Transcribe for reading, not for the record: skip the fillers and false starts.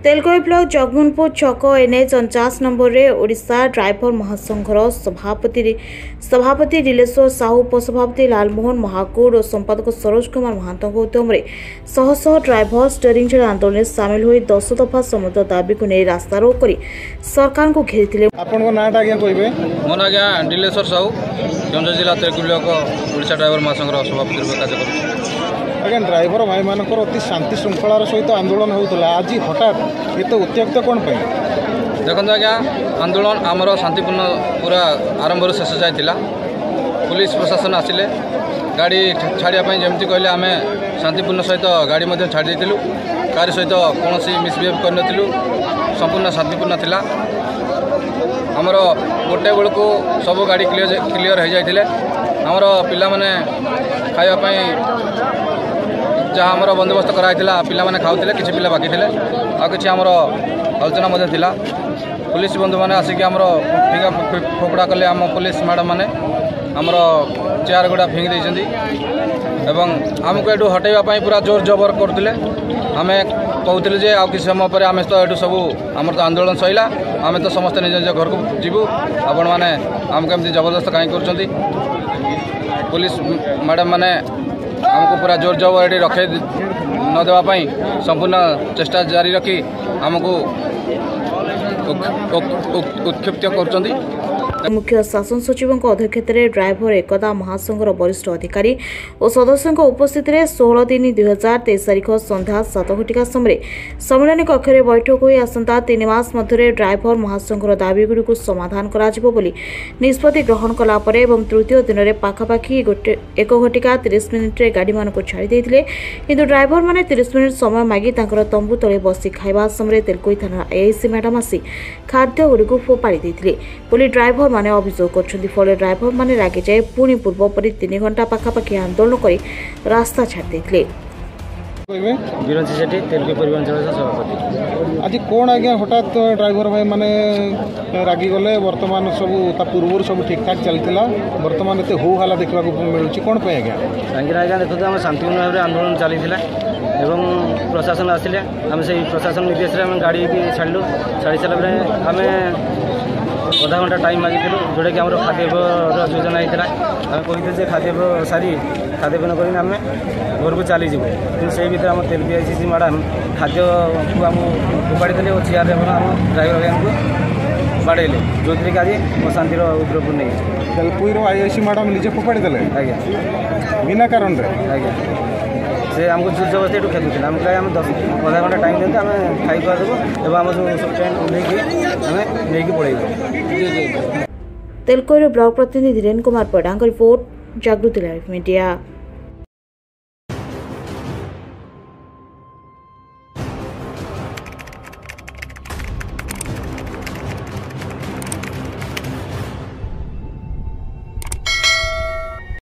तेलकोई block जगमोहनपुर छक NH 49 number रे Odisha driver महासंघर सभापति नीलेश्वर साहू, उपसभापति लालमोहन महाकुड़ और संपादक सरोज कुमार महांत उद्यम शह शह ड्राइवर स्टीयरिंग छाड़ आंदोलन में सामिल हुई 10 दफा समस्त दाबी को नहीं रास्ता रोक कर सरकार को घेरी। मो ना नीलेश्वर साहू केन्दुझर जिला तेलकोई ब्लॉक ओडिशा ड्राइवर महासंघर सभापति कार्य कर आज्ञा ड्राइवर भाई मान अति शांति श्रृंखलार सहित आंदोलन होता आज हठात ये उत्त्यक्त कौन देखो आज्ञा आंदोलन आमर शांतिपूर्ण पूरा आरंभ शेष जाइला। पुलिस प्रशासन आसिले गाड़ी छाड़ापी जमी कहले आम शांतिपूर्ण सहित गाड़ी छाड़ी देलु। गाड़ी सहित कौन मिसबिहेव कर संपूर्ण शांतिपूर्ण थिला। आमर गोटे बेलू सब गाड़ी क्लीयर हो जाते आमर पिला माने खावाई जहाँ आमर बंदोबस्त कराइला पिला माने खाऊले किसी पिला बाकी थे आ कि आमर आलोचना थिला। पुलिस बंधु मैंने आसिक आमर फिंगा फोपड़ा कले आम पुलिस मैडम मैंने आमर चेयर गुड़ा फिंगी देइछन्ती एवं आमको एटू हटेवाई पूरा जोर जबर करते आम कहते जे आ कि समय पर आम तो ये सब आम तो आंदोलन सैला आम तो समस्त निज निज घर को जीवु आपण मैंने आमको एमती जबरदस्त कहीं कर पुलिस मैडम मैंने आमको पूरा जोर जबर ये रखे नदेवाई संपूर्ण चेष्टा जारी रखी आमको उत्क्षिप्त कर। मुख्य शासन सचिव अध्यक्षत ड्राइवर एकता महासंघर वरिष्ठ अधिकारी और सदस्यों उपस्थित 16 दिन 2023 तारीख संध्या 7 घटिका समय सम्मेलन कक्ष में बैठक हो आसंता 3 मास मध्य ड्राइवर महासंघर दाबीगुड़ समाधान कर निष्पत्ति ग्रहण कलापर एवं तृतीय दिन में पाखापाखि 1 घटिका 30 मिनिट गाड़ी मान छाड़ी देते किंतु ड्राइवर मैंने 30 मिनिट समय मागी तंबू तले बसी खाइबा समय तेलकोई थाना एआईसी मैडम आसी खाद्य गुड़ी फोपाड़ी देते बोली ड्राइवर माने अभियोग कर फल ड्राइवर माने रागी जाए पुणी पूर्वपरी 3 घंटा पाखापाखि आंदोलन कर रास्ता छाड़ देते। आज कौन आज्ञा हठात ड्राइवर भाई माने रागी गले वर्तमान सब पूर्व सब ठीक ठाक चलता वर्तमान एत हो हाला देखा मिलूँ कौन पे आज्ञा आज्ञा देखते आम शांतिपूर्ण भाव आंदोलन चली एवं प्रशासन आसिले आम से प्रशासन निर्देश में गाड़ी की छाड़ू छाड़ी सारा आम आधा घंटा टाइम मागिलु जोटा कि आम खाद्य योजना होता आम कहते खाद्य सारी खाद्यपान कर आम घर को चली जाऊ कि से भर आम तेल पीआईसी मैडम खाद्य को आम फोपाड़ी देते और चेयर आम ड्राइवर भाई को बाड़े जो कि आज अशांतिर उद्रव नहीं तेलकोईर आईआईसी मैडम निजे फोपाड़ी देले आज्ञा बिना कारण आज्ञा से आमको जोर जबरदस्ती एटू खेलुते आम कहे आम 10 घंटा टाइम देते आम खाई खुआ देव और आम सब ट्रेन आम नहीं पड़े। तेलकोईर ब्लॉक प्रतिनिधि धीरेन्द्र कुमार पड़ा रिपोर्ट जागृति लाइव मीडिया।